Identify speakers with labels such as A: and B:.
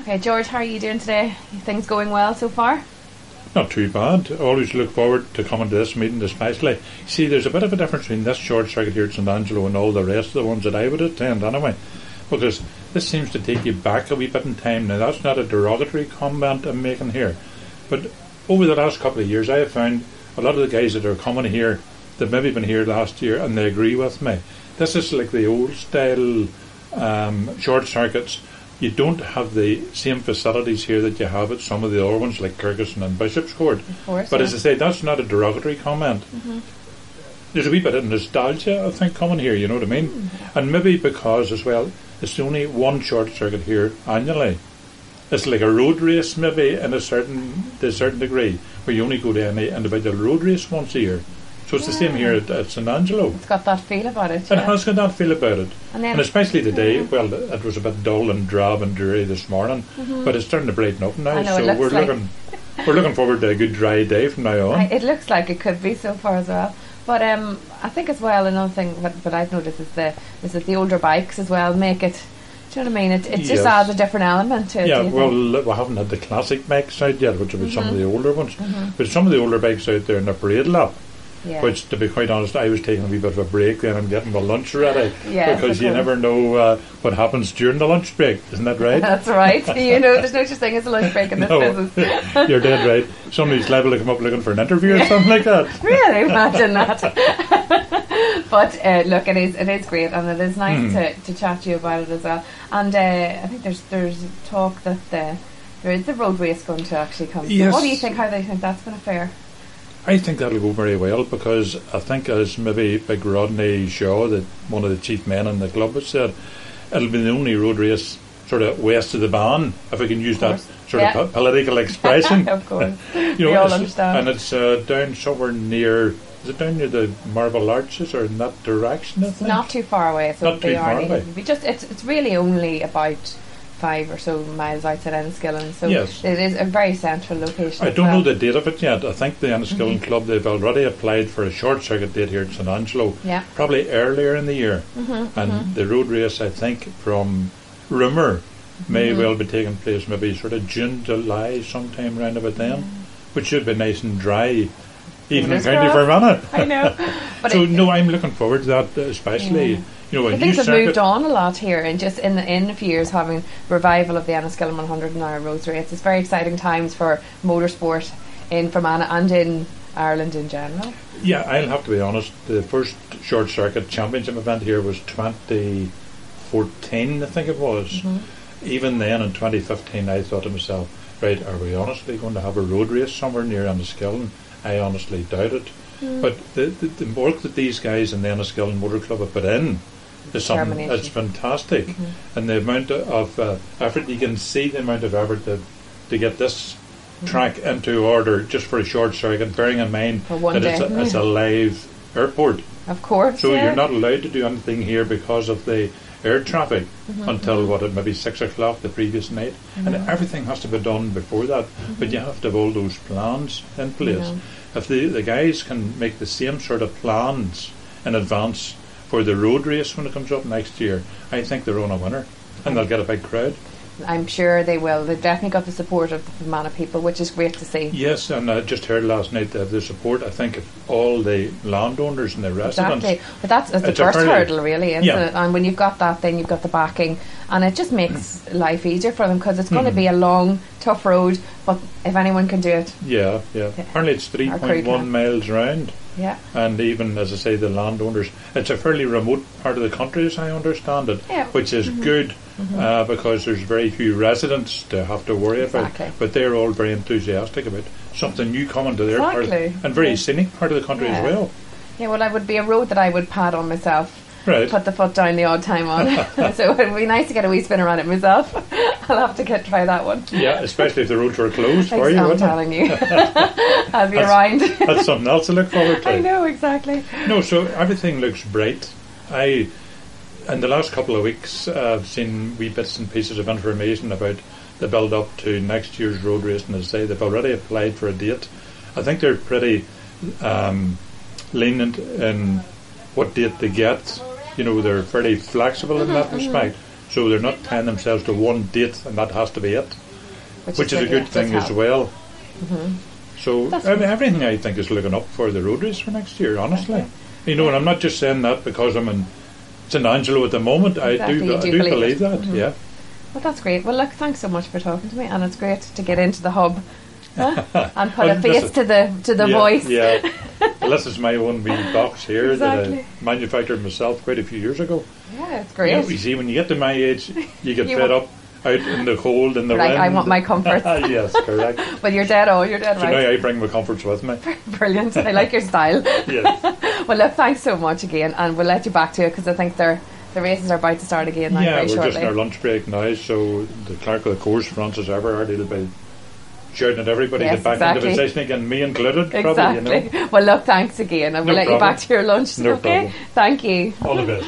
A: Okay, George, how are you doing today? Things going well so far?
B: Not too bad. I always look forward to coming to this meeting especially. See, there's a bit of a difference between this short circuit here at St Angelo and all the rest of the ones that I would attend anyway, because this seems to take you back a wee bit in time. Now, that's not a derogatory comment I'm making here, but over the last couple of years I have found a lot of the guys that are coming here, they've maybe been here last year and they agree with me. This is like the old style short circuits. You don't have the same facilities here that you have at some of the other ones like Kirkuson and Bishopscourt.
A: Of course,
B: but
A: yeah.
B: As I say, that's not a derogatory comment. There's a wee bit of nostalgia, I think, coming here, you know what I mean? And maybe because as well, it's only one short circuit here annually. It's like a road race maybe in to a certain degree, where you only go to any individual road race once a year. So it's the same here at St Angelo.
A: It's got that feel about it.
B: It has got that feel about it.
A: And
B: especially today, well, it was a bit dull and drab and dreary this morning, but it's starting to brighten up now.
A: I know,
B: So we're looking forward to a good dry day from now on.
A: It looks like it could be so far as well. But I think as well, another thing what I've noticed is that the older bikes as well make it. Do you know what I mean? It just adds a different element to it.
B: Yeah, well, we haven't had the classic bikes out yet, which will be some of the older ones. But some of the older bikes out there in the parade lap.
A: Yeah.
B: Which, to be quite honest, I was taking a wee bit of a break then and getting my lunch ready.
A: Yes,
B: because you never know what happens during the lunch break. Isn't that right?
A: That's right. You know, there's no such thing as a lunch break in this business.
B: You're dead right. Somebody's liable to come up looking for an interview or something like that.
A: Really? Imagine that. But look, it is great, and it is nice to chat to you about it as well. And I think there's talk that there is a road race going to actually come.
B: Yes.
A: So what do you think? How do you think that's going to fare?
B: I think that'll go very well, because I think, as maybe Big Rodney Shaw, that one of the chief men in the club, has said, it'll be the only road race sort of west of the ban, if I can use that sort of political expression.
A: Of course.
B: We
A: all understand.
B: And it's down somewhere near, is it down near the Marble Arches or in that direction, I think?
A: Not too far away. So
B: not too far away.
A: It's really only about 5 or so miles outside Enniskillen, so
B: yes.
A: It is a very central location.
B: I don't know the date of it yet. I think the Enniskillen Club, they've already applied for a short circuit date here at St Angelo, probably earlier in the year. And the road race, I think, from rumour, may well be taking place maybe sort of June, July, sometime round about then, which should be nice and dry, even in County Fermanagh.
A: I know. But
B: so I'm looking forward to that, especially. You know,
A: things have moved on a lot here, and just in a few years having revival of the Enniskillen 100-hour road race. It's very exciting times for motorsport in Fermanagh and in Ireland in general. Yeah,
B: I'll have to be honest. The first short circuit championship event here was 2014, I think it was. Even then, in 2015, I thought to myself, right, are we honestly going to have a road race somewhere near Enniskillen? I honestly doubt it. But the work that these guys in the Enniskillen Motor Club have put in is something that's fantastic. And the amount of effort, you can see the amount of effort to get this track into order just for a short circuit, bearing in mind that it's a live airport.
A: Of course.
B: So you're not allowed to do anything here because of the air traffic until maybe 6 o'clock the previous night. And everything has to be done before that. But you have to have all those plans in place. If the guys can make the same sort of plans in advance for the road race when it comes up next year, I think they're on a winner, and they'll get a big crowd. I'm sure they will. They've definitely got the support of the Fermanagh people, which is great to see. Yes, and I just heard last night that the support, I think, of all the landowners and the residents. Exactly. But that's the first hurdle, really, isn't it? And when you've got that, then you've got the backing, and it just makes life easier for them, because it's going to be a long, tough road, but if anyone can do it. Yeah. Apparently it's 3.1 miles round. Yeah. And even, as I say, the landowners, it's a fairly remote part of the country, as I understand it, which is good, because there's very few residents to have to worry about. But they're all very enthusiastic about something new coming to their part, and very scenic part of the country as well. Yeah, well, it would be a road that I would pad on myself. Right. Put the foot down the odd time on. So it would be nice to get a wee spin around it myself. I'll have to try that one. Yeah, especially if the roads were closed for you. I'm telling you. I'll be around. That's something else to look forward to. I know, exactly. No, so everything looks bright. In the last couple of weeks, I've seen wee bits and pieces of information about the build-up to next year's road race, and as I say, they've already applied for a date. I think they're pretty lenient in what date they get. You know, they're fairly flexible in that respect. So they're not tying themselves to one date and that has to be it, which is a good thing as well. So everything I think is looking up for the road race for next year, honestly. You know, and I'm not just saying that because I'm in St. Angelo at the moment. I do believe that, yeah.
A: Well, that's great. Well, look, thanks so much for talking to me, and it's great to get into the hub and put a face to the voice.
B: Yeah, well, this is my own wee box here that I manufactured myself quite a few years ago.
A: Yeah, it's great.
B: You see, when you get to my age, you get fed up out in the cold and the rain.
A: I want my comforts.
B: Yes, correct.
A: Well, you're dead right.
B: So now I bring my comforts with me.
A: Brilliant. I like your style.
B: Yes.
A: Well, look, thanks so much again, and we'll let you back to it because I think the races are about to start again now very shortly.
B: We're just in our lunch break now, so the clerk of the course, Francis Everard, he'll be shouting at everybody to get back into the session again, me included.
A: Exactly.
B: Probably, you know.
A: Well, look, thanks again, and we'll let you back to your lunch.
B: No problem.
A: Thank you.
B: All the best.